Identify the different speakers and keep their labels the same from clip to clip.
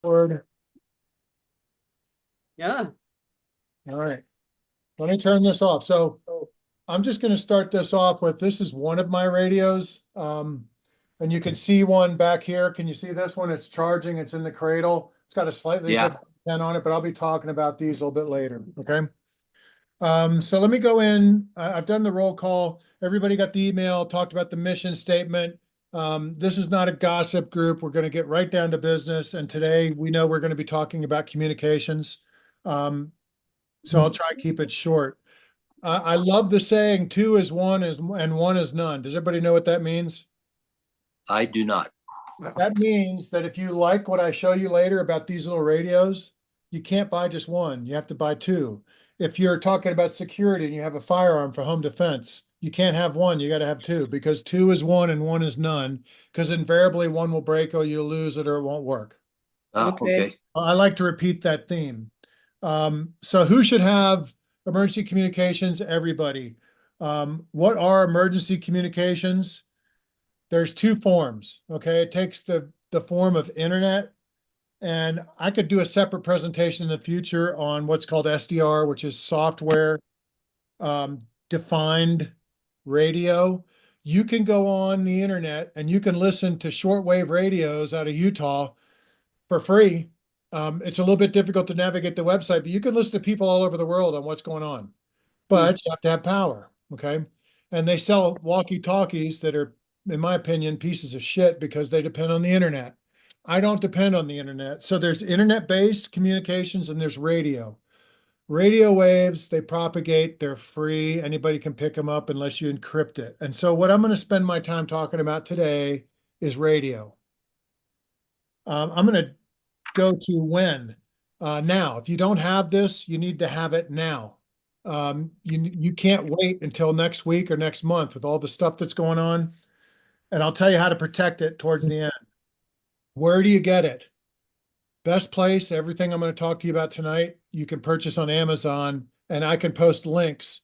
Speaker 1: Word.
Speaker 2: Yeah.
Speaker 1: All right. Let me turn this off. So I'm just going to start this off with this is one of my radios. And you can see one back here. Can you see this one? It's charging. It's in the cradle. It's got a slightly
Speaker 3: Yeah.
Speaker 1: different pen on it, but I'll be talking about these a little bit later. Okay. So let me go in. I've done the roll call. Everybody got the email, talked about the mission statement. This is not a gossip group. We're going to get right down to business. And today we know we're going to be talking about communications. Um, so I'll try to keep it short. I love the saying two is one is and one is none. Does everybody know what that means?
Speaker 3: I do not.
Speaker 1: That means that if you like what I show you later about these little radios, you can't buy just one. You have to buy two. If you're talking about security and you have a firearm for home defense, you can't have one. You got to have two because two is one and one is none. Because invariably one will break or you'll lose it or it won't work.
Speaker 2: Okay.
Speaker 3: Okay.
Speaker 1: I like to repeat that theme. So who should have emergency communications? Everybody. What are emergency communications? There's two forms. Okay, it takes the form of internet, and I could do a separate presentation in the future on what's called SDR, which is software um, defined radio. You can go on the internet and you can listen to shortwave radios out of Utah for free. It's a little bit difficult to navigate the website, but you can listen to people all over the world on what's going on.
Speaker 2: Hmm.
Speaker 1: But you have to have power, okay? And they sell walkie-talkies that are, in my opinion, pieces of shit because they depend on the internet. I don't depend on the internet. So there's internet-based communications and there's radio. Radio waves, they propagate, they're free. Anybody can pick them up unless you encrypt it. And so what I'm going to spend my time talking about today is radio. I'm going to go to when. Now, if you don't have this, you need to have it now. You can't wait until next week or next month with all the stuff that's going on. And I'll tell you how to protect it towards the end. Where do you get it? Best place, everything I'm going to talk to you about tonight, you can purchase on Amazon, and I can post links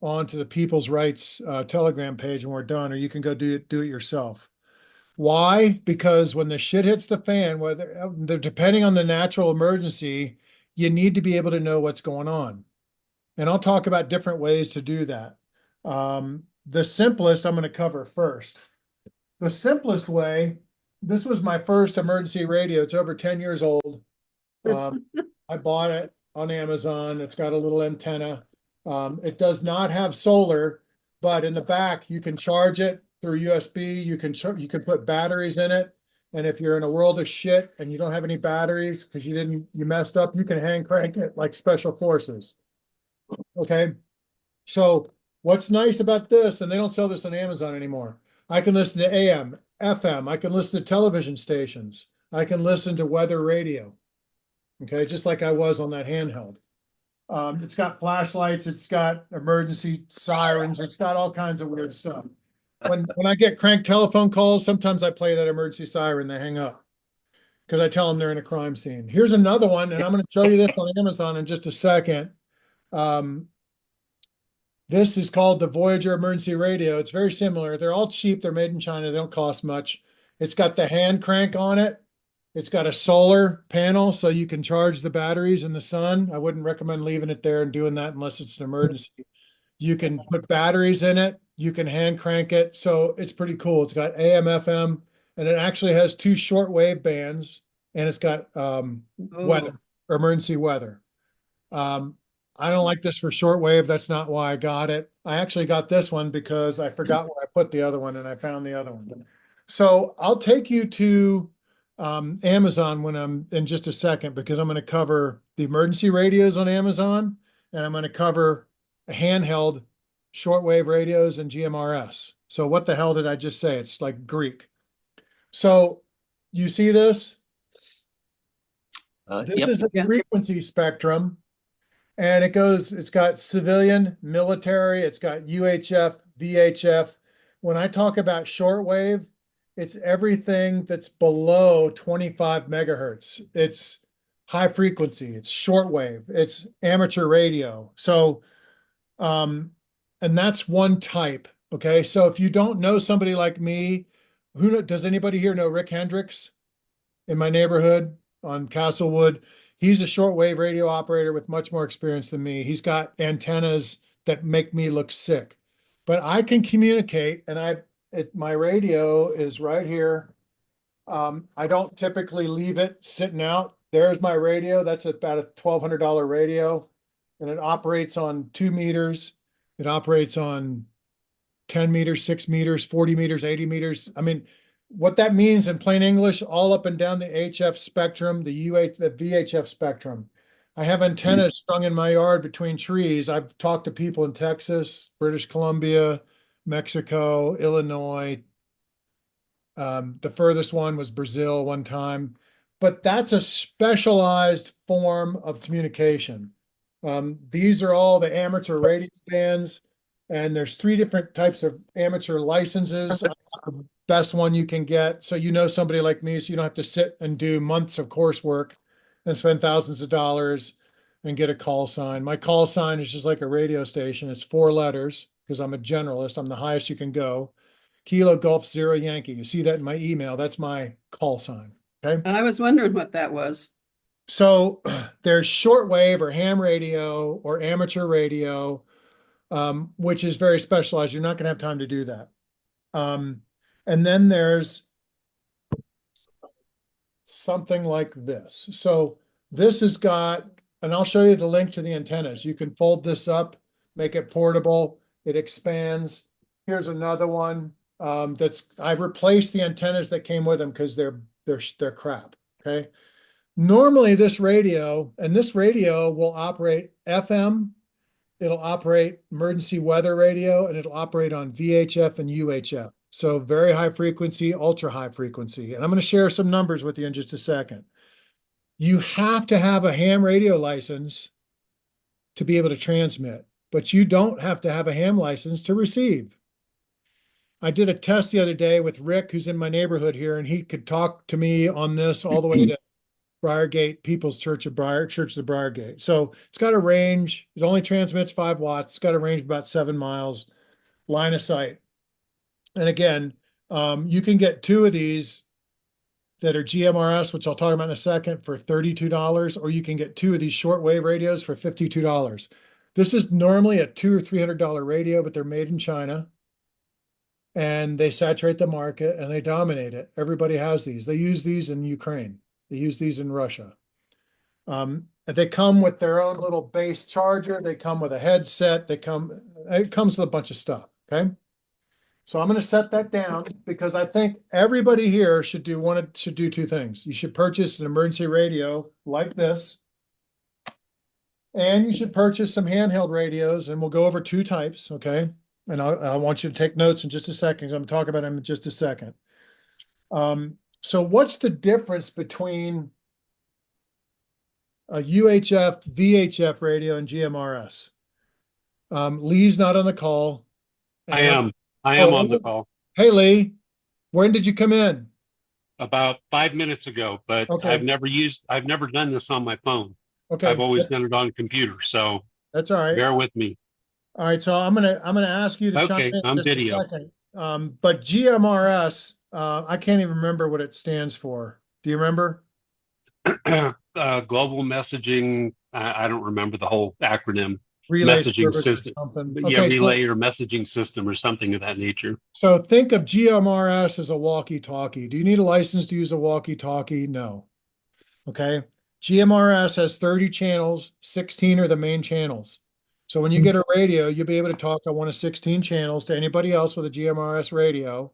Speaker 1: onto the People's Rights Telegram page when we're done, or you can go do it yourself. Why? Because when the shit hits the fan, whether depending on the natural emergency, you need to be able to know what's going on. And I'll talk about different ways to do that. The simplest I'm going to cover first. The simplest way, this was my first emergency radio. It's over 10 years old. Um, I bought it on Amazon. It's got a little antenna. It does not have solar, but in the back you can charge it through USB. You can put batteries in it. And if you're in a world of shit and you don't have any batteries because you messed up, you can hand crank it like special forces. Okay. So what's nice about this, and they don't sell this on Amazon anymore. I can listen to AM, FM. I can listen to television stations. I can listen to weather radio. Okay, just like I was on that handheld. It's got flashlights, it's got emergency sirens, it's got all kinds of weird stuff. When I get crank telephone calls, sometimes I play that emergency siren, they hang up because I tell them they're in a crime scene. Here's another one, and I'm going to show you this on Amazon in just a second. Um, this is called the Voyager Emergency Radio. It's very similar. They're all cheap. They're made in China. They don't cost much. It's got the hand crank on it. It's got a solar panel so you can charge the batteries in the sun. I wouldn't recommend leaving it there and doing that unless it's an emergency. You can put batteries in it. You can hand crank it. So it's pretty cool. It's got AM, FM, and it actually has two shortwave bands, and it's got weather,
Speaker 2: Oh,
Speaker 1: emergency weather. Um, I don't like this for shortwave. That's not why I got it. I actually got this one because I forgot where I put the other one and I found the other one. So I'll take you to Amazon when I'm in just a second because I'm going to cover the emergency radios on Amazon and I'm going to cover handheld shortwave radios and GMRS. So what the hell did I just say? It's like Greek. So you see this? This
Speaker 3: Yep.
Speaker 1: is a
Speaker 2: yeah.
Speaker 1: frequency spectrum. And it's got civilian, military, it's got UHF, VHF. When I talk about shortwave, it's everything that's below 25 megahertz. It's high frequency, it's shortwave, it's amateur radio. So, um, and that's one type. Okay. So if you don't know somebody like me, does anybody here know Rick Hendricks in my neighborhood? on Castlewood. He's a shortwave radio operator with much more experience than me. He's got antennas that make me look sick, but I can communicate, and my radio is right here. I don't typically leave it sitting out. There's my radio. That's about a $1,200 radio, and it operates on 2 meters. It operates on 10 meters, 6 meters, 40 meters, 80 meters. I mean, what that means in plain English, all up and down the HF spectrum, the VHF spectrum. I have antennas strung in my yard between trees. I've talked to people in Texas, British Columbia, Mexico, Illinois. The furthest one was Brazil one time, but that's a specialized form of communication. These are all the amateur radio bands, and there's 3 different types of amateur licenses. That's the best one you can get. So you know somebody like me, so you don't have to sit and do months of coursework and spend thousands of dollars and get a call sign. My call sign is just like a radio station. It's 4 letters because I'm a generalist. I'm the highest you can go. Kilo Golf Zero Yankee. You see that in my email. That's my call sign. Okay.
Speaker 2: I was wondering what that was.
Speaker 1: So there's shortwave or ham radio or amateur radio, which is very specialized. You're not going to have time to do that. And then there's something like this. So this has got, and I'll show you the link to the antennas. You can fold this up, make it portable. It expands. Here's another one. I replaced the antennas that came with them because they're crap. Okay. Normally this radio will operate FM, it'll operate emergency weather radio, and it'll operate on VHF and UHF. So very high frequency, ultra high frequency. And I'm going to share some numbers with you in just a second. You have to have a ham radio license to be able to transmit, but you don't have to have a ham license to receive. I did a test the other day with Rick, who's in my neighborhood here, and he could talk to me on this all the way to Briargate, People's Church of the Briargate. So it's got a range. It only transmits 5 watts. It's got a range of about 7 miles, line of sight. And again, you can get 2 of these that are GMRS, which I'll talk about in a second, for $32, or you can get 2 of these shortwave radios for $52. This is normally a $200 or $300 radio, but they're made in China. And they saturate the market and they dominate it. Everybody has these. They use these in Ukraine. They use these in Russia. They come with their own little base charger. They come with a headset. It comes with a bunch of stuff. Okay. So I'm going to set that down because I think everybody here should do 2 things. You should purchase an emergency radio like this, and you should purchase some handheld radios, and we'll go over 2 types. Okay. And I want you to take notes in just a second. I'm going to talk about them in just a second. So what's the difference between a UHF, VHF radio and GMRS? Lee's not on the call.
Speaker 4: I am on the call.
Speaker 1: Hey, Lee, when did you come in?
Speaker 4: About 5 minutes ago, but
Speaker 1: okay.
Speaker 4: I've never done this on my phone.
Speaker 1: Okay.
Speaker 4: I've always done it on computer. So
Speaker 1: that's all right.
Speaker 4: Bear with me.
Speaker 1: All right, so I'm gonna ask you to chime in
Speaker 4: I'm
Speaker 1: just
Speaker 4: video.
Speaker 1: a second. But GMRS, I can't even remember what it stands for. Do you remember?
Speaker 4: Global messaging. I don't remember the whole acronym.
Speaker 1: Relay
Speaker 4: messaging system. Relay or messaging system or something of that nature.
Speaker 1: So think of GMRS as a walkie-talkie. Do you need a license to use a walkie-talkie? No. Okay. GMRS has 30 channels. 16 are the main channels. So when you get a radio, you'll be able to talk on one of 16 channels to anybody else with a GMRS radio.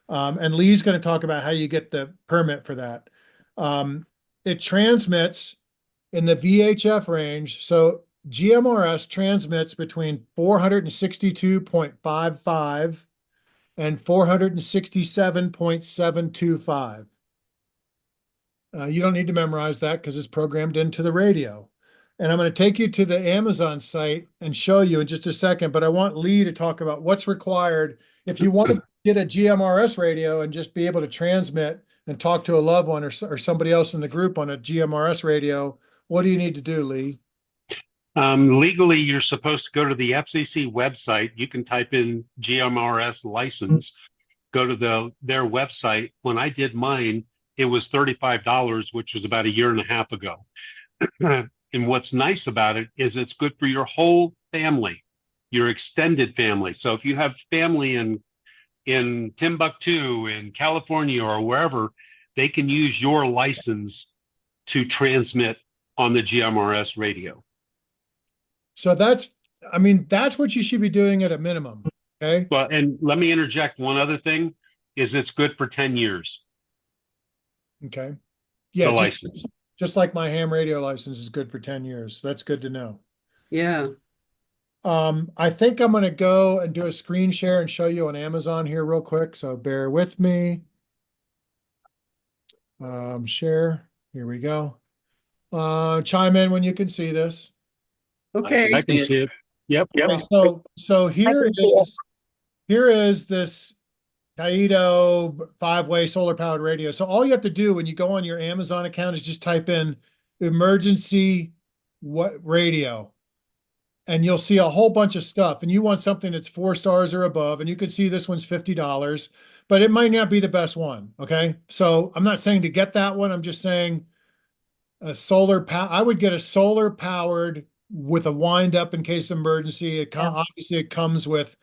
Speaker 1: And Lee's going to talk about how you get the permit for that. It transmits in the VHF range. So GMRS transmits between 462.55 and 467.725. You don't need to memorize that because it's programmed into the radio. And I'm going to take you to the Amazon site and show you in just a second, but I want Lee to talk about what's required. If you want to get a GMRS radio and just be able to transmit and talk to a loved one or somebody else in the group on a GMRS radio, what do you need to do, Lee?
Speaker 4: Legally, you're supposed to go to the FCC website. You can type in GMRS license, go to their website. When I did mine, it was $35, which was about a year and a half ago. And what's nice about it is it's good for your whole family, your extended family. So if you have family in Timbuktu, in California, or wherever, they can use your license to transmit on the GMRS radio.
Speaker 1: So that's what you should be doing at a minimum. Okay.
Speaker 4: Well, and let me interject one other thing, is it's good for 10 years,
Speaker 1: Okay.
Speaker 4: the
Speaker 1: Yeah.
Speaker 4: license.
Speaker 1: Just like my ham radio license is good for 10 years. That's good to know.
Speaker 2: Yeah.
Speaker 1: I think I'm going to go and do a screen share and show you on Amazon here real quick. So bear with me. Share. Here we go. Chime in when you can see this.
Speaker 2: Okay.
Speaker 4: I can see it. Yep.
Speaker 1: Okay, so here is this Kaito 5-way solar powered radio. So all you have to do when you go on your Amazon account is just type in emergency radio, and you'll see a whole bunch of stuff. And you want something that's 4 stars or above, and you can see this one's $50, but it might not be the best one. Okay, so I'm not saying to get that one. I'm just saying I would get a solar powered with a wind up in case of emergency. Obviously it comes with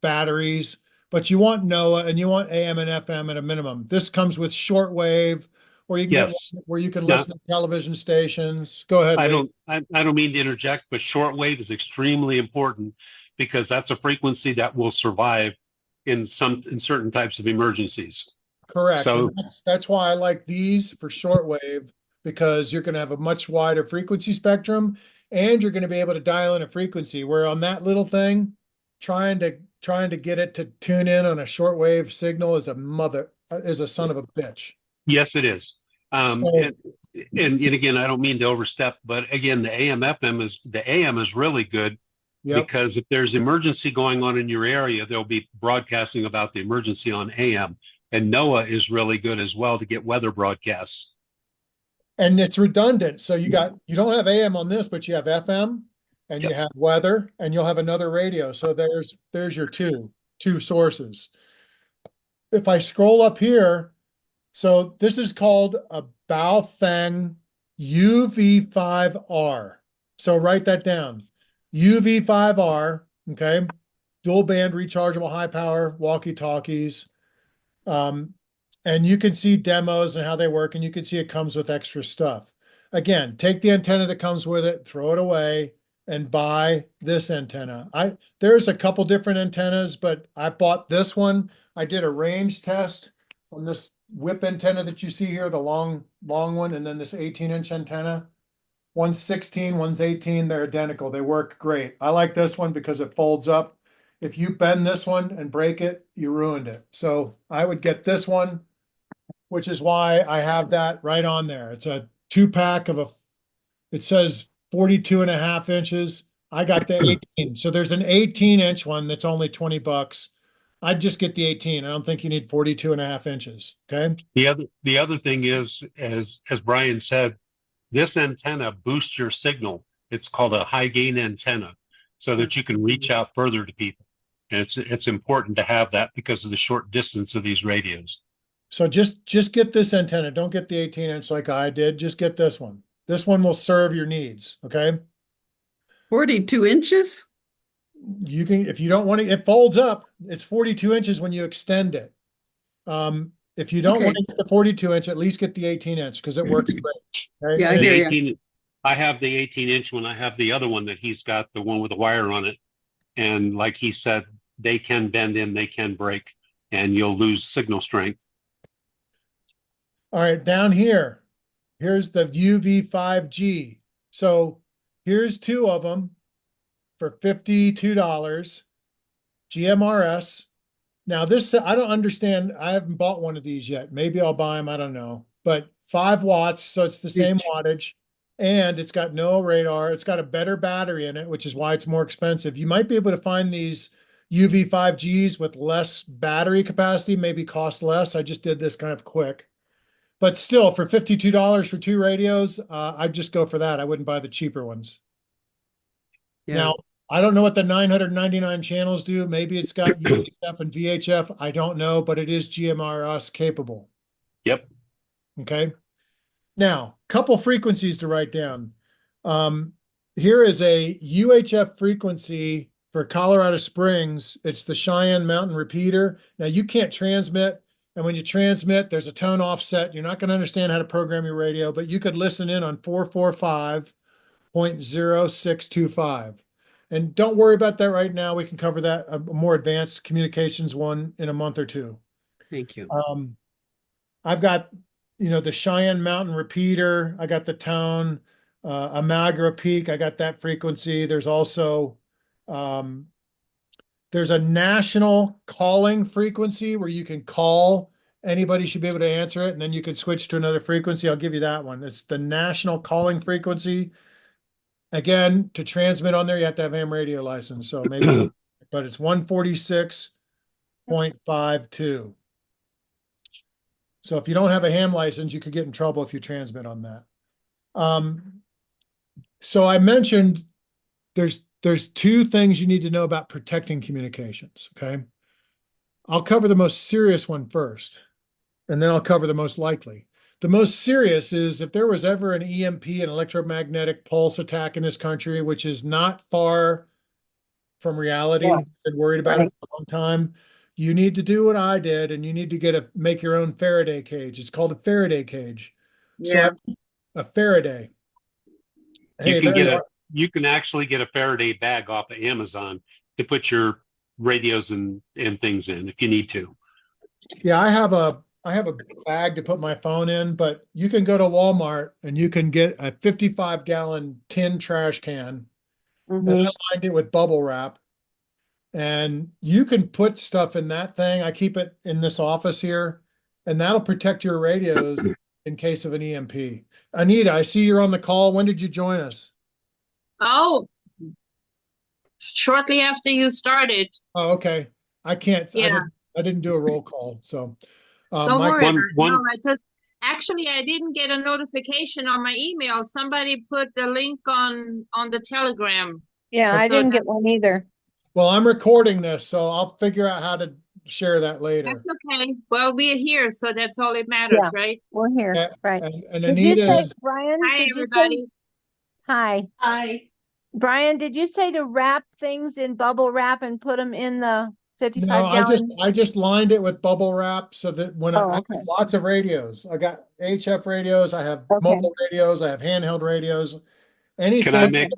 Speaker 1: batteries, but you want NOAA and you want AM and FM at a minimum. This comes with shortwave, or you can get one where you can listen to television stations. Go ahead.
Speaker 4: I don't mean to interject, but shortwave is extremely important because that's a frequency that will survive in certain types of emergencies.
Speaker 1: Correct.
Speaker 4: So
Speaker 1: And that's why I like these for shortwave, because you're going to have a much wider frequency spectrum, and you're going to be able to dial in a frequency, where on that little thing, trying to get it to tune in on a shortwave signal is a son of a bitch.
Speaker 4: yes, it is. And again, I don't mean to overstep, but again, the AM is really good. Yep. Because if there's emergency going on in your area, they'll be broadcasting about the emergency on AM. And NOAA is really good as well to get weather broadcasts.
Speaker 1: And it's redundant. So you don't have AM on this, but you have FM, and you have weather, and you'll have another radio. So there's your two sources. If I scroll up here, so this is called a Baofeng UV5R. So write that down. UV5R, okay? Dual band rechargeable high power walkie-talkies. And you can see demos and how they work, and you can see it comes with extra stuff. Again, take the antenna that comes with it, throw it away, and buy this antenna. There's a couple different antennas, but I bought this one. I did a range test on this whip antenna that you see here, the long one, and then this 18-inch antenna. One's 16, one's 18. They're identical. They work great. I like this one because it folds up. If you bend this one and break it, you ruined it. So I would get this one, which is why I have that right on there. It's a 2-pack it says 42.5 inches. I got the 18. So there's an 18-inch one that's only $20. I'd just get the 18. I don't think you need 42.5 inches. Okay.
Speaker 4: The other thing is, as Brian said, this antenna boosts your signal. It's called a high gain antenna, so that you can reach out further to people. And it's important to have that because of the short distance of these radios.
Speaker 1: So just get this antenna. Don't get the 18-inch like I did. Just get this one. This one will serve your needs. Okay.
Speaker 2: 42 inches?
Speaker 1: You can, if you don't want to, it folds up. It's 42 inches when you extend it. If you don't want to get the 42-inch, at least get the 18-inch because it works great. Okay?
Speaker 2: Yeah, I hear you.
Speaker 4: I have the 18-inch one. I have the other one that he's got, the one with the wire on it. And like he said, they can bend in, they can break, and you'll lose signal strength.
Speaker 1: All right, down here, here's the UV5G. So here's 2 of them for $52. GMRS. Now this, I don't understand. I haven't bought one of these yet. Maybe I'll buy them. I don't know. But 5 watts, so it's the same wattage, and it's got no radar. It's got a better battery in it, which is why it's more expensive. You might be able to find these UV5Gs with less battery capacity, maybe cost less. I just did this kind of quick. But still, for $52 for 2 radios, I'd just go for that. I wouldn't buy the cheaper ones.
Speaker 2: Yeah.
Speaker 1: Now, I don't know what the 999 channels do. Maybe it's got UHF and VHF. I don't know, but it is GMRS capable.
Speaker 4: Yep.
Speaker 1: Okay. Now, couple frequencies to write down. Here is a UHF frequency for Colorado Springs. It's the Cheyenne Mountain Repeater. Now, you can't transmit, and when you transmit, there's a tone offset. You're not going to understand how to program your radio, but you could listen in on 445.0625. And don't worry about that right now. We can cover that, a more advanced communications one, in a month or two.
Speaker 2: Thank you.
Speaker 1: I've got, the Cheyenne Mountain Repeater. I got the tone, Amagra Peak. I got that frequency. There's also, there's a national calling frequency where you can call. Anybody should be able to answer it, and then you can switch to another frequency. I'll give you that one. It's the national calling frequency. Again, to transmit on there, you have to have ham radio license. So maybe, but it's 146.52. So if you don't have a ham license, you could get in trouble if you transmit on that. So I mentioned there's two things you need to know about protecting communications. Okay. I'll cover the most serious one first, and then I'll cover the most likely. The most serious is if there was ever an EMP, an electromagnetic pulse attack in this country, which is not far from reality.
Speaker 5: Yeah.
Speaker 1: Been worried about it for a long time. You need to do what I did, and you need to make your own Faraday cage. It's called a Faraday cage.
Speaker 5: Yeah.
Speaker 1: So a Faraday. Hey,
Speaker 4: You can actually get a Faraday bag off of Amazon to put your radios and things in if you need to.
Speaker 1: Yeah, I have a bag to put my phone in, but you can go to Walmart and you can get a 55-gallon tin trash can, and I lined it with bubble wrap, and you can put stuff in that thing. I keep it in this office here, and that'll protect your radios in case of an EMP. Anita, I see you're on the call. When did you join us?
Speaker 5: Oh, shortly after you started.
Speaker 1: Oh, okay. I can't.
Speaker 5: Yeah.
Speaker 1: I didn't do a roll call, so.
Speaker 5: Don't
Speaker 1: Mike,
Speaker 5: worry about it.
Speaker 4: one-
Speaker 5: No, I didn't get a notification on my email. Somebody put the link on the Telegram.
Speaker 6: Yeah, I
Speaker 5: So
Speaker 6: didn't get one either.
Speaker 1: well, I'm recording this, so I'll figure out how to share that later.
Speaker 5: That's okay. Well, we're here, so that's all that matters,
Speaker 6: Yeah.
Speaker 5: right?
Speaker 6: We're here,
Speaker 1: Yeah,
Speaker 6: right.
Speaker 1: And
Speaker 6: Did you say,
Speaker 1: Anita,
Speaker 6: Brian,
Speaker 5: Hi,
Speaker 6: did you say,
Speaker 5: everybody.
Speaker 6: hi,
Speaker 2: Hi.
Speaker 6: Brian, did you say to wrap things in bubble wrap and put them in the 55
Speaker 1: no,
Speaker 6: gallon?
Speaker 1: I just lined it with bubble wrap so that when I
Speaker 6: Oh,
Speaker 1: have
Speaker 6: okay.
Speaker 1: lots of radios, I got HF radios, I have
Speaker 6: Okay.
Speaker 1: mobile radios, I have handheld radios.
Speaker 4: Can I make?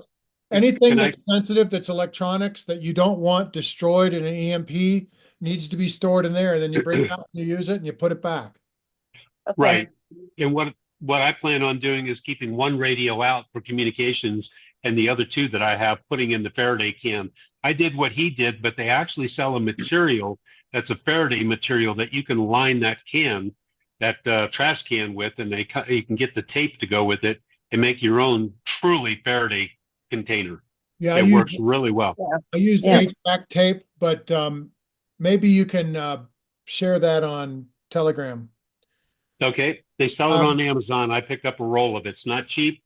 Speaker 1: Anything
Speaker 4: can I-
Speaker 1: that's sensitive, that's electronics that you don't want destroyed in an EMP needs to be stored in there. And then you bring it out and you use it and you put it back.
Speaker 6: Okay.
Speaker 4: Right. And what I plan on doing is keeping one radio out for communications and the other two that I have putting in the Faraday can. I did what he did, but they actually sell a material that's a Faraday material that you can line that can, that trash can with, and you can get the tape to go with it and make your own truly Faraday container.
Speaker 1: Yeah,
Speaker 4: It works really well.
Speaker 1: I used
Speaker 6: Yes.
Speaker 1: HVAC tape, but maybe you can share that on Telegram.
Speaker 4: Okay. They sell it
Speaker 1: Um,
Speaker 4: on Amazon. I picked up a roll of it. It's not cheap,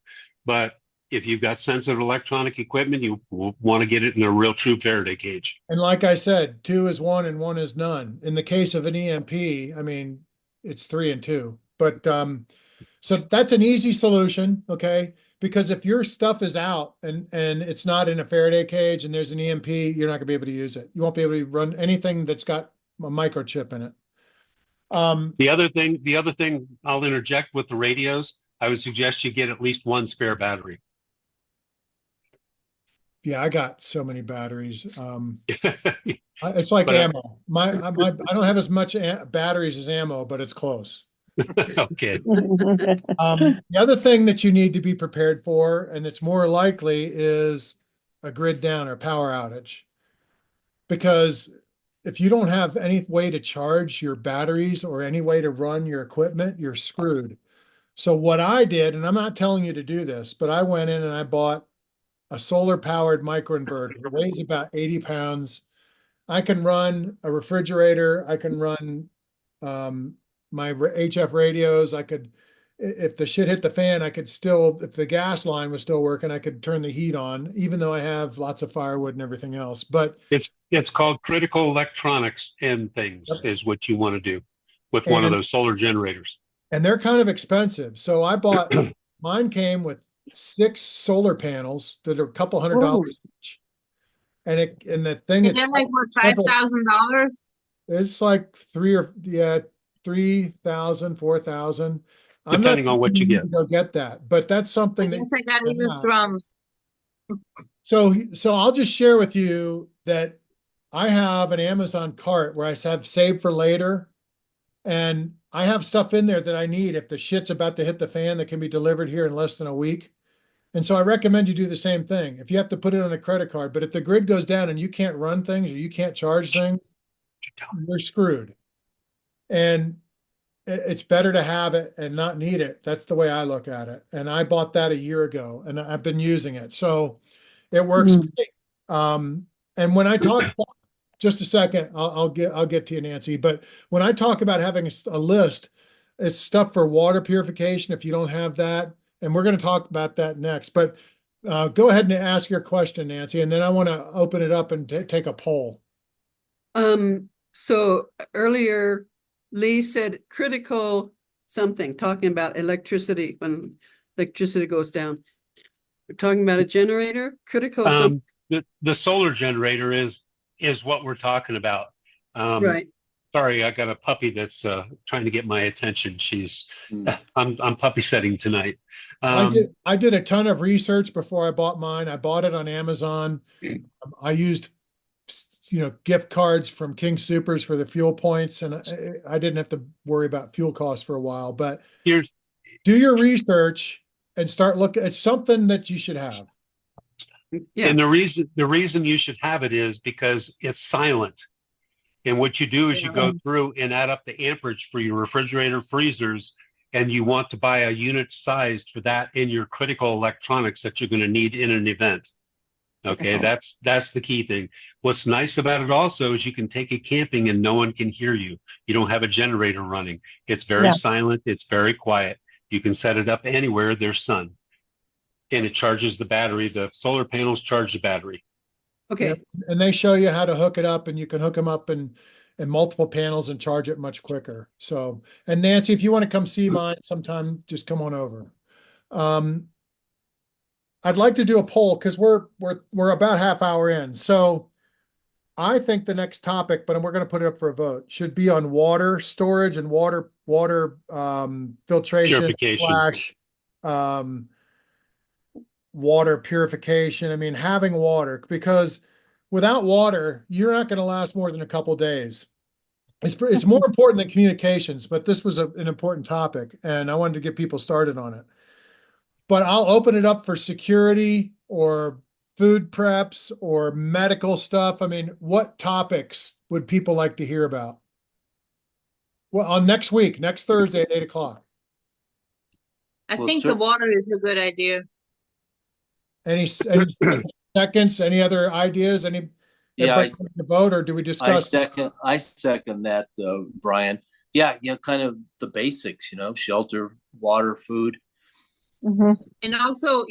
Speaker 4: but if you've got sensitive electronic equipment, you will want to get it in a real true Faraday cage.
Speaker 1: And like I said, 2 is 1 and 1 is none. In the case of an EMP, I mean, it's 3 and 2. But so that's an easy solution, okay? Because if your stuff is out and it's not in a Faraday cage and there's an EMP, you're not gonna be able to use it. You won't be able to run anything that's got a microchip in it.
Speaker 4: The other thing I'll interject with the radios, I would suggest you get at least one spare battery.
Speaker 1: Yeah, I got so many batteries. It's like
Speaker 4: But
Speaker 1: ammo. I don't have as much batteries as ammo, but it's close.
Speaker 4: Okay.
Speaker 1: The other thing that you need to be prepared for, and it's more likely, is a grid down or power outage. Because if you don't have any way to charge your batteries or any way to run your equipment, you're screwed. So what I did, and I'm not telling you to do this, but I went in and I bought a solar powered microinverter. It weighs about 80 pounds. I can run a refrigerator. I can run my HF radios. I could, if the shit hit the fan, I could still, if the gas line was still working, I could turn the heat on, even though I have lots of firewood and everything else. But
Speaker 4: It's called critical electronics and things
Speaker 1: Yep.
Speaker 4: is what you want to do with one of
Speaker 1: And-
Speaker 4: those solar generators.
Speaker 1: and they're kind of expensive. So I bought, mine came with 6 solar panels that are a couple $100 each. And the thing
Speaker 5: Is
Speaker 1: it's
Speaker 5: that like what,
Speaker 1: simple.
Speaker 5: $5,000?
Speaker 1: It's like 3,000, 4,000. I'm not
Speaker 4: Depending on what you
Speaker 1: thinking
Speaker 4: get.
Speaker 1: to go get that, but that's
Speaker 5: I
Speaker 1: something that
Speaker 5: guess I gotta
Speaker 1: you
Speaker 5: use
Speaker 1: have.
Speaker 5: drums.
Speaker 1: So I'll just share with you that I have an Amazon cart where I have saved for later. And I have stuff in there that I need if the shit's about to hit the fan that can be delivered here in less than a week. And so I recommend you do the same thing. If you have to put it on a credit card, but if the grid goes down and you can't run things or you can't charge things, you're screwed. And it's better to have it and not need it. That's the way I look at it. And I bought that a year ago and I've been using it. So it works great. And when I talk, just a second, I'll get to you, Nancy. But when I talk about having a list, it's stuff for water purification if you don't have that. And we're going to talk about that next. But go ahead and ask your question, Nancy, and then I want to open it up and take a poll.
Speaker 2: So earlier Lee said critical something, talking about electricity when electricity goes down. We're talking about a generator, critical something.
Speaker 4: The solar generator is what we're talking about.
Speaker 2: Right.
Speaker 4: Sorry, I got a puppy that's trying to get my attention. I'm puppy setting tonight.
Speaker 1: I did a ton of research before I bought mine. I bought it on Amazon. I used, gift cards from King Supers for the fuel points, and I didn't have to worry about fuel costs for a while. But do your research and start looking. It's something that you should have.
Speaker 2: Yeah.
Speaker 4: And the reason you should have it is because it's silent. And what you do is you go through and add up the amperage for your refrigerator, freezers, and you want to buy a unit sized for that in your critical electronics that you're going to need in an event. Okay, that's the key thing. What's nice about it also is you can take it camping and no one can hear you. You don't have a generator running. It's very silent. It's very quiet. You can set it up anywhere there's sun. And it charges the battery. The solar panels charge the battery.
Speaker 2: Okay.
Speaker 1: Yep. And they show you how to hook it up, and you can hook them up in multiple panels and charge it much quicker. So, and Nancy, if you want to come see mine sometime, just come on over. I'd like to do a poll because we're about half hour in. So I think the next topic, but we're going to put it up for a vote, should be on water storage and water filtration / water purification. I mean, having water, because without water, you're not going to last more than a couple days. It's more important than communications, but this was an important topic, and I wanted to get people started on it. But I'll open it up for security or food preps or medical stuff. I mean, what topics would people like to hear about? Well, on next Thursday at 8 o'clock.
Speaker 5: I think the water is a good idea.
Speaker 1: Any seconds? Any other ideas? Everybody to vote, or do we discuss?
Speaker 3: I second that, Brian. Yeah, kind of the basics, shelter, water, food.
Speaker 6: Mm-hmm.
Speaker 5: And also,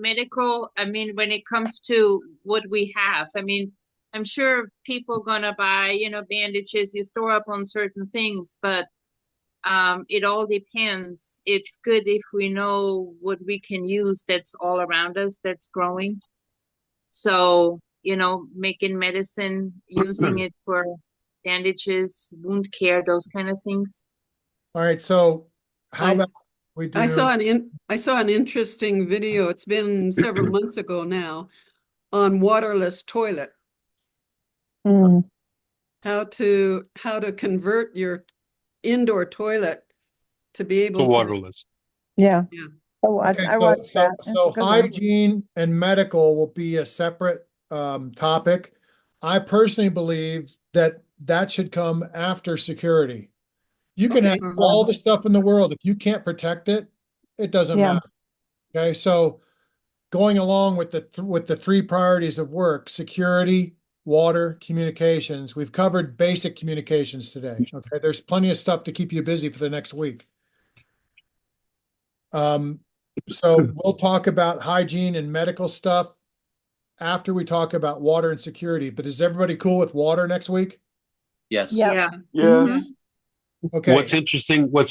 Speaker 5: medical, I mean, when it comes to what we have, I mean, I'm sure people gonna buy, bandages, you store up on certain things, but it all depends. It's good if we know what we can use that's all around us, that's growing. So, making medicine, using it for bandages, wound care, those kind of things.
Speaker 1: All right. So how about we do?
Speaker 2: I saw an interesting video. It's been several months ago now on waterless toilet. How to convert your indoor toilet to be able to
Speaker 4: waterless.
Speaker 6: Yeah. Oh,
Speaker 1: Okay,
Speaker 6: I watched that. That's
Speaker 1: So
Speaker 6: a good one.
Speaker 1: hygiene and medical will be a separate topic. I personally believe that should come after security. You can have all the stuff in the world. If you can't protect it, it doesn't matter. Okay, so going along with the 3 priorities of work: security, water, communications. We've covered basic communications today. Okay, there's plenty of stuff to keep you busy for the next week. So we'll talk about hygiene and medical stuff after we talk about water and security. But is everybody cool with water next week?
Speaker 3: Yes.
Speaker 6: Yeah.
Speaker 5: Yeah.
Speaker 7: Yes.
Speaker 1: Okay,
Speaker 4: What's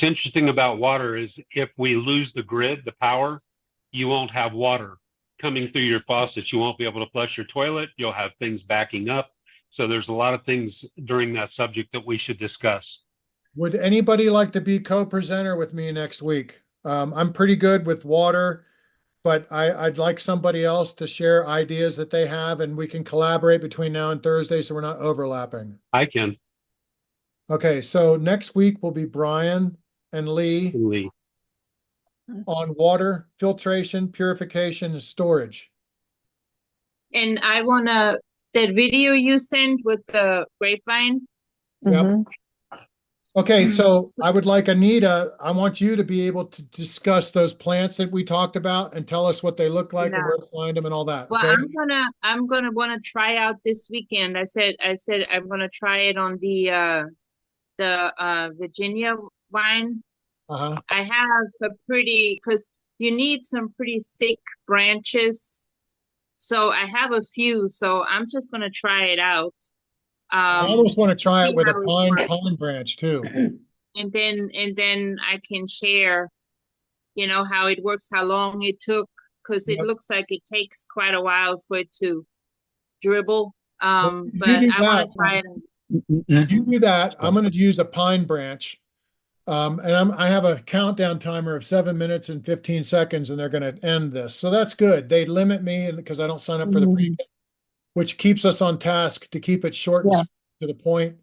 Speaker 4: interesting about water is if we lose the grid, the power, you won't have water coming through your faucets. You won't be able to flush your toilet. You'll have things backing up. So there's a lot of things during that subject that we should discuss.
Speaker 1: would anybody like to be co-presenter with me next week? I'm pretty good with water, but I'd like somebody else to share ideas that they have, and we can collaborate between now and Thursday so we're not overlapping.
Speaker 4: I can,
Speaker 1: Okay, so next week will be Brian and Lee
Speaker 4: Lee.
Speaker 1: on water filtration, purification, and storage.
Speaker 5: And I wanna, that video you sent with the grapevine,
Speaker 1: Yep.
Speaker 6: Mhm.
Speaker 1: Okay, so I would like Anita, I want you to be able to discuss those plants that we talked about and tell us what they look like and
Speaker 5: Yeah.
Speaker 1: where to find them and all that.
Speaker 5: well,
Speaker 1: Okay?
Speaker 5: I'm gonna wanna try out this weekend. I said I'm gonna try it on the Virginia vine.
Speaker 1: Uh-huh.
Speaker 5: I have a pretty, because you need some pretty thick branches. So I have a few, so I'm just gonna try it out.
Speaker 1: I almost want to try
Speaker 5: see
Speaker 1: it with a
Speaker 5: how it
Speaker 1: pine
Speaker 5: works.
Speaker 1: branch too.
Speaker 5: And then I can share, how it works, how long it took, because it
Speaker 1: Yep.
Speaker 5: looks like it takes quite a while for it to dribble.
Speaker 1: Well, if you
Speaker 5: But
Speaker 1: do
Speaker 5: I want
Speaker 1: that,
Speaker 5: to try it.
Speaker 1: If you do that, I'm going to use a pine branch. And I have a countdown timer of 7 minutes and 15 seconds, and they're going to end this. So that's good. They limit me because I don't sign up for the pre, which keeps us on task to keep it short and
Speaker 6: Yeah.
Speaker 1: sweet to the point.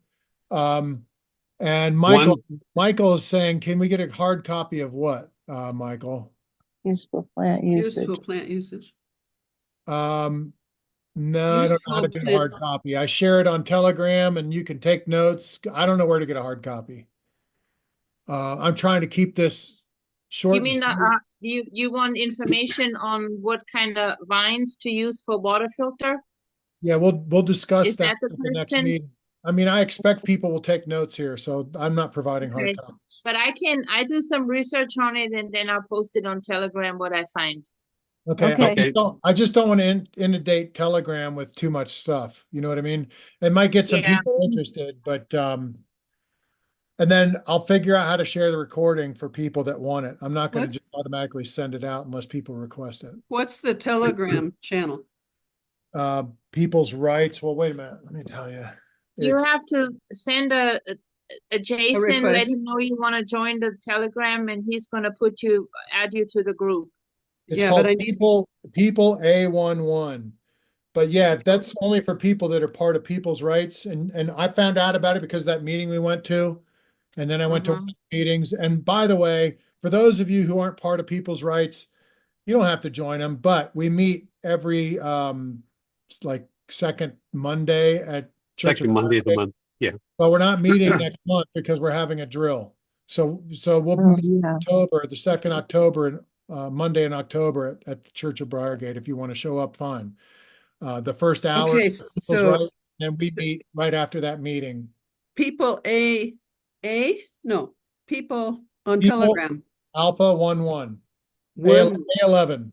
Speaker 1: And
Speaker 4: One,
Speaker 1: Michael is saying, can we get a hard copy of what, Michael?
Speaker 6: Useful plant usage.
Speaker 2: Useful plant usage.
Speaker 1: No, I don't know how to
Speaker 2: Useful
Speaker 1: get a hard copy. I share it on Telegram and you can take notes. I don't know where to get a hard copy. I'm trying to keep this short.
Speaker 5: You mean you want information on what kind of vines to use for water filter?
Speaker 1: Yeah, we'll discuss
Speaker 5: Is that the
Speaker 1: at the next
Speaker 5: person?
Speaker 1: meeting. I mean, I expect people will take notes here, so I'm not providing hard
Speaker 5: Okay.
Speaker 1: copies.
Speaker 5: But I do some research on it and then I'll post it on Telegram what I find.
Speaker 1: Okay,
Speaker 6: Okay.
Speaker 1: I just don't want to inundate Telegram with too much stuff. You know what I mean? It might get some
Speaker 5: Yeah.
Speaker 1: people interested, but and then I'll figure out how to share the recording for people that want it. I'm not going to
Speaker 2: What?
Speaker 1: just automatically send it out unless people request it.
Speaker 2: What's the Telegram channel?
Speaker 1: People's rights. Well, wait a minute. Let me tell you.
Speaker 5: You
Speaker 1: It's-
Speaker 5: have to send a Jason, let
Speaker 2: request.
Speaker 5: him know you want to join the Telegram and he's gonna add you to the group.
Speaker 1: It's
Speaker 2: Yeah,
Speaker 1: called
Speaker 2: but I need-
Speaker 1: People A11. But yeah, that's only for people that are part of People's Rights. And I found out about it because of that meeting we went to. And then I went to meetings. And by the way, for those of you who aren't part of People's Rights, you don't have to join them, but we meet every like second Monday at Church
Speaker 4: second
Speaker 1: of
Speaker 4: Monday of the
Speaker 1: Christ.
Speaker 4: month. Yeah.
Speaker 1: But we're not meeting next month because we're having a drill. So we'll
Speaker 6: Oh,
Speaker 1: meet
Speaker 6: yeah.
Speaker 1: October, the 2nd October, Monday in October at the Church of Briargate. If you want to show up, fine. The first hour,
Speaker 2: Okay,
Speaker 1: People's
Speaker 2: so
Speaker 1: Rights, and we meet right after that meeting.
Speaker 2: people no, people on
Speaker 1: People-
Speaker 2: Telegram.
Speaker 1: Alpha 11,
Speaker 2: One,
Speaker 1: A11.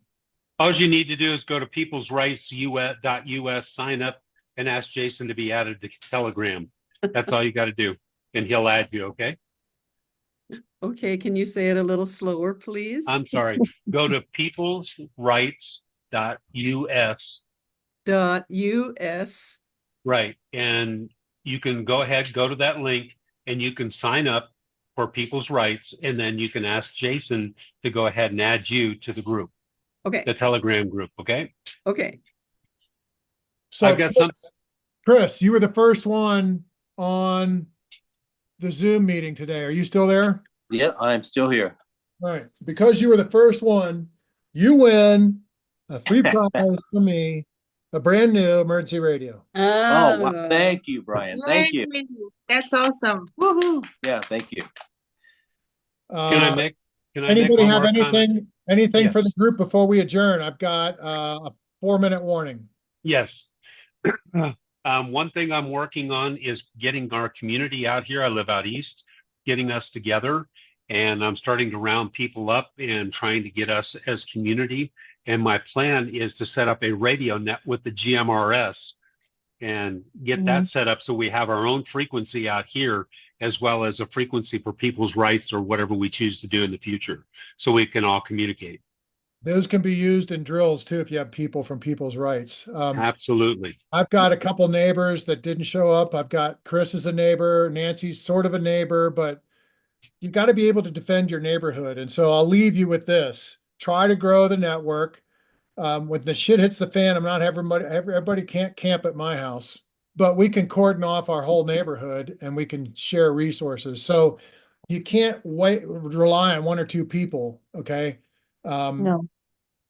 Speaker 4: All you need to do is go to peoplesrights.us, sign up, and ask Jason to be added to Telegram. That's all you got to do, and he'll add you. Okay.
Speaker 2: okay, can you say it a little slower, please?
Speaker 4: I'm sorry. Go to peoplesrights.us.
Speaker 2: .us.
Speaker 4: Right. And you can go to that link and you can sign up for People's Rights. And then you can ask Jason to go ahead and add you to the group,
Speaker 2: Okay,
Speaker 4: the Telegram group. Okay.
Speaker 2: okay.
Speaker 1: So
Speaker 4: I've got some.
Speaker 1: Chris, you were the first one on the Zoom meeting today. Are you still there?
Speaker 3: Yeah, I'm still here.
Speaker 1: All right. Because you were the first one, you win a free prize from me, a brand new emergency radio.
Speaker 3: Oh, wow. Thank you, Brian. Thank you.
Speaker 5: Yay! That's awesome.
Speaker 3: Woohoo. Yeah, thank you.
Speaker 4: Can I
Speaker 1: Uh,
Speaker 4: make
Speaker 1: Anybody
Speaker 4: one
Speaker 1: have
Speaker 4: more comment?
Speaker 1: anything for the
Speaker 4: Yes.
Speaker 1: group before we adjourn? I've got a 4-minute warning.
Speaker 4: Yes. One thing I'm working on is getting our community out here. I live out east, getting us together, and I'm starting to round people up and trying to get us as community. And my plan is to set up a radio net with the GMRS and get that set up so we have our own frequency out here as well as a frequency for people's rights or whatever we choose to do in the future so we can all communicate.
Speaker 1: Those can be used in drills too if you have people from People's Rights.
Speaker 4: Absolutely.
Speaker 1: I've got a couple neighbors that didn't show up. I've got Chris as a neighbor, Nancy's sort of a neighbor, but you got to be able to defend your neighborhood. And so I'll leave you with this. Try to grow the network. When the shit hits the fan, I'm not everybody can't camp at my house, but we can cordon off our whole neighborhood and we can share resources. So you can't rely on one or two people. Okay.
Speaker 6: No.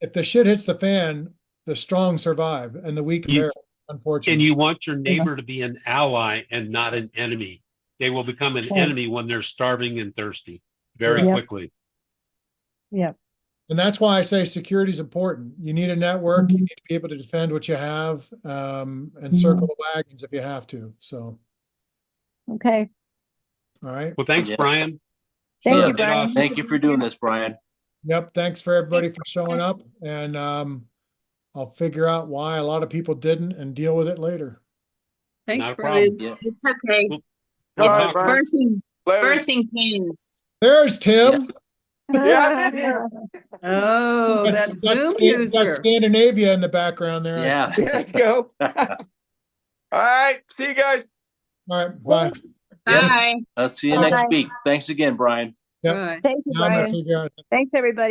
Speaker 1: If the shit hits the fan, the strong survive and the weak perish, unfortunately.
Speaker 4: And you want your neighbor to be an ally and not an enemy. They will become an enemy when they're starving and thirsty very quickly.
Speaker 6: Yeah.
Speaker 1: And that's why I say security is important. You need a network. You need to be able to defend what you have, and circle the wagons if you have to. So,
Speaker 6: Okay.
Speaker 1: all right.
Speaker 4: Well, thanks,
Speaker 3: Yeah.
Speaker 4: Brian.
Speaker 6: Thank
Speaker 3: Yeah.
Speaker 6: you, Brian.
Speaker 3: Thank you for doing this, Brian.
Speaker 1: Yep. Thanks for everybody for showing up. And I'll figure out why a lot of people didn't and deal with it later.
Speaker 2: Thanks,
Speaker 4: Not a
Speaker 2: Brian.
Speaker 3: Yeah.
Speaker 5: It's okay.
Speaker 4: We'll
Speaker 7: All right,
Speaker 4: talk.
Speaker 7: Brian. Later.
Speaker 5: Birthing pains.
Speaker 1: There's Tim.
Speaker 7: Yeah, I've been here.
Speaker 2: Oh, that
Speaker 1: That's
Speaker 2: Zoom
Speaker 1: That's
Speaker 2: user.
Speaker 1: Scandinavia in the background there. I
Speaker 3: Yeah.
Speaker 1: see.
Speaker 7: There you go. All right. See you guys.
Speaker 1: All right. Bye.
Speaker 3: Yeah.
Speaker 5: Bye.
Speaker 3: I'll see you next
Speaker 6: Bye.
Speaker 3: week. Thanks again, Brian.
Speaker 1: Yep.
Speaker 2: Right.
Speaker 6: Thank you,
Speaker 1: Now I'm gonna
Speaker 6: Brian.
Speaker 1: figure out.
Speaker 6: Thanks, everybody.